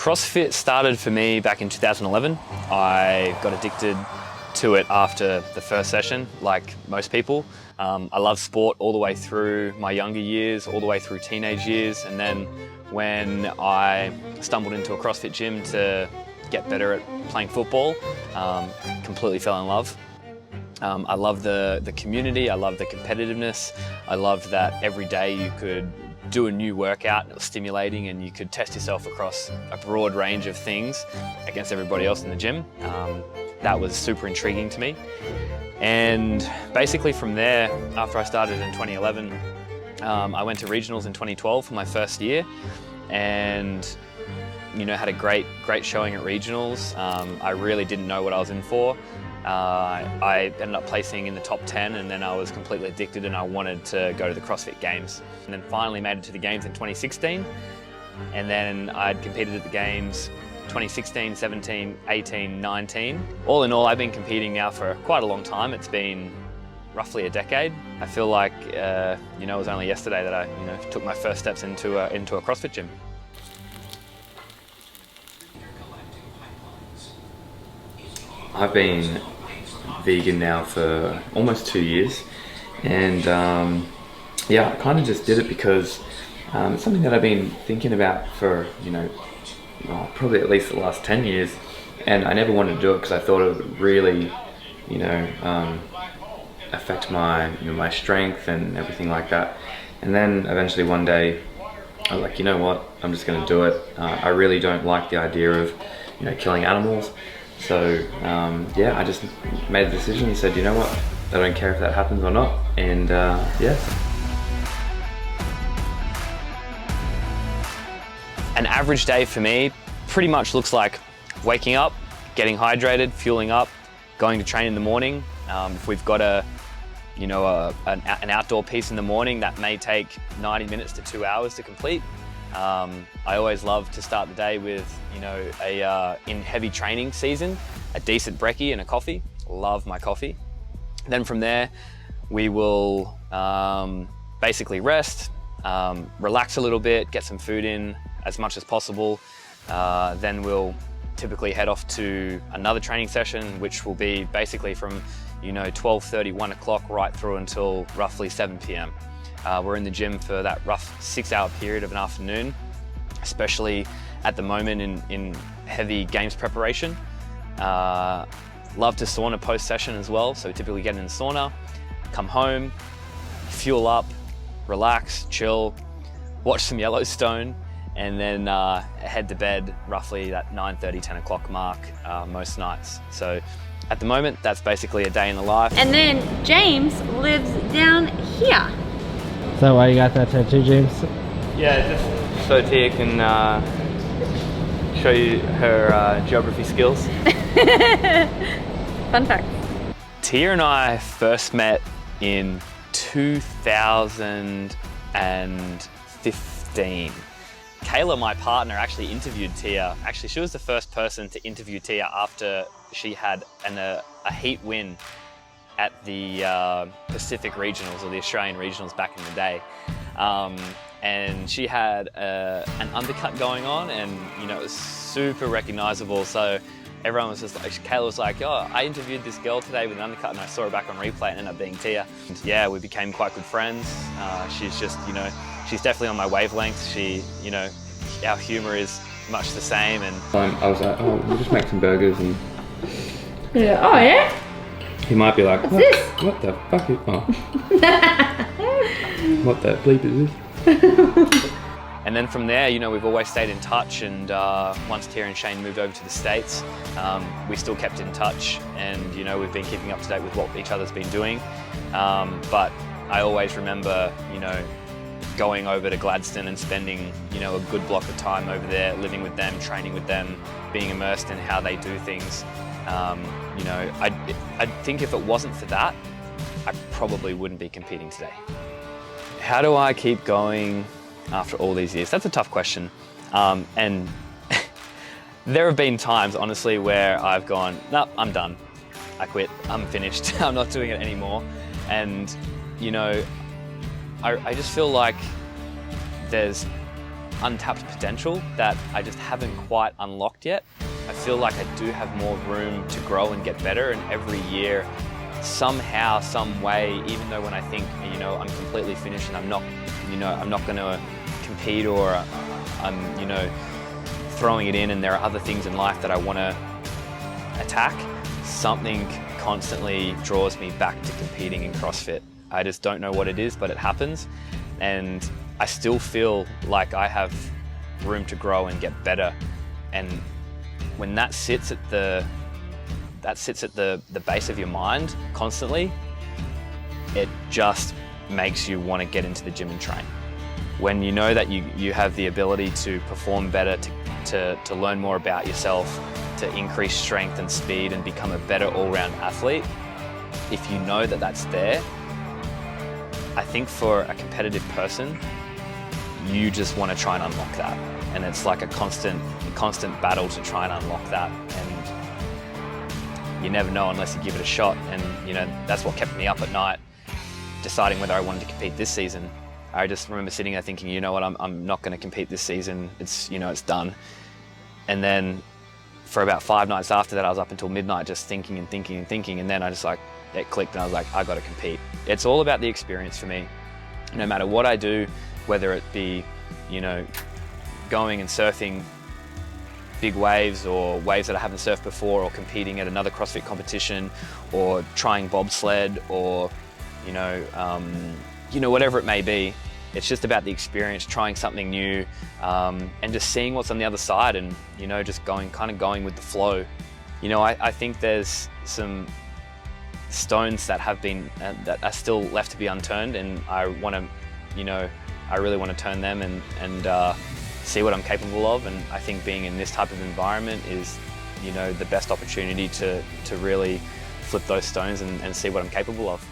CrossFit started for me back in 2011. I got addicted to it after the first session, like most people. I loved sport all the way through my younger years, all the way through teenage years, and then when I stumbled into a CrossFit gym to get better at playing football, completely fell in love. I love the community, I love the competitiveness, I loved that every day you could do a new workout, it was stimulating, and you could test yourself across a broad range of things against everybody else in the gym. That was super intriguing to me. And basically from there, after I started in 2011, I went to regionals in 2012 for my first year, and had a great showing at regionals. I really didn't know what I was in for. I ended up placing in the top 10, and then I was completely addicted and I wanted to go to the CrossFit Games. And then finally made it to the Games in 2016, and then I'd competed at the Games 2016, 17, 18, 19. All in all, I've been competing now for quite a long time. It's been roughly a decade. I feel like it was only yesterday that I took my first steps into a CrossFit gym. I've been vegan now for almost 2 years, and I kind of just did it because it's something that I've been thinking about for probably at least the last 10 years, and I never wanted to do it because I thought it would really affect my my strength and everything like that. And then eventually one day I was like, you know what, I'm just going to do it. I really don't like the idea of killing animals. So I just made a decision and said, you know what, I don't care if that happens or not, and An average day for me pretty much looks like waking up, getting hydrated, fueling up, going to train in the morning. If we've got an outdoor piece in the morning, that may take 90 minutes to 2 hours to complete. I always love to start the day with, in heavy training season, a decent brekkie and a coffee. Love my coffee. Then from there, we will basically rest, relax a little bit, get some food in as much as possible. Then we'll typically head off to another training session, which will be basically from 12:30, 1 o'clock right through until roughly 7 p.m. We're in the gym for that rough 6-hour period of an afternoon, especially at the moment in heavy games preparation. Love to sauna post-session as well, so we typically get in the sauna, come home, fuel up, relax, chill, watch some Yellowstone, and then head to bed roughly that 9:30, 10 o'clock mark most nights. So at the moment, that's basically a day in the life. And then James lives down here. Is that why you got that tattoo, James? Yeah, just so Tia can show you her geography skills. Fun fact. Tia and I first met in 2015. Kayla, my partner, actually interviewed Tia. Actually, she was the first person to interview Tia after she had a heat win at the Pacific Regionals, or the Australian Regionals back in the day. And she had an undercut going on, and it was super recognizable. So everyone was just like, Kayla was like, oh, I interviewed this girl today with an undercut, and I saw her back on replay and ended up being Tia. And yeah, we became quite good friends. She's just, she's definitely on my wavelength. She, our humor is much the same. And I was like, oh, we'll just make some burgers, and Yeah. Oh yeah? he might be like, What's this? What the fuck is, what the bleep is this? And then from there, we've always stayed in touch, and once Tia and Shane moved over to the States, we still kept in touch, and we've been keeping up to date with what each other's been doing. But I always remember, going over to Gladstone and spending, a good block of time over there, living with them, training with them, being immersed in how they do things. I think if it wasn't for that, I probably wouldn't be competing today. How do I keep going after all these years? That's a tough question. And there have been times, honestly, where I've gone, nope, I'm done. I quit, I'm finished, I'm not doing it anymore. And, I just feel like there's untapped potential that I just haven't quite unlocked yet. I feel like I do have more room to grow and get better, and every year, somehow, some way, even though when I think, I'm completely finished and I'm not going to compete, or I'm, throwing it in, and there are other things in life that I want to attack, something constantly draws me back to competing in CrossFit. I just don't know what it is, but it happens, and I still feel like I have room to grow and get better. And when that sits at the base of your mind constantly, it just makes you want to get into the gym and train. When you know that you have the ability to perform better, to learn more about yourself, to increase strength and speed and become a better all-round athlete, if you know that that's there, I think for a competitive person, you just want to try and unlock that. And it's like a constant battle to try and unlock that. And you never know unless you give it a shot. And that's what kept me up at night, deciding whether I wanted to compete this season. I just remember sitting there thinking, you know what, I'm not going to compete this season. It's done. And then for about 5 nights after that, I was up until midnight just thinking. And then I just it clicked and I was like, I got to compete. It's all about the experience for me. No matter what I do, whether it be, going and surfing big waves or waves that I haven't surfed before, or competing at another CrossFit competition, or trying bobsled, or, whatever it may be. It's just about the experience, trying something new, and just seeing what's on the other side, and, just going with the flow. I think there's some stones that have been, that are still left to be unturned, and I really want to turn them and see what I'm capable of. And I think being in this type of environment is, the best opportunity to really flip those stones and see what I'm capable of.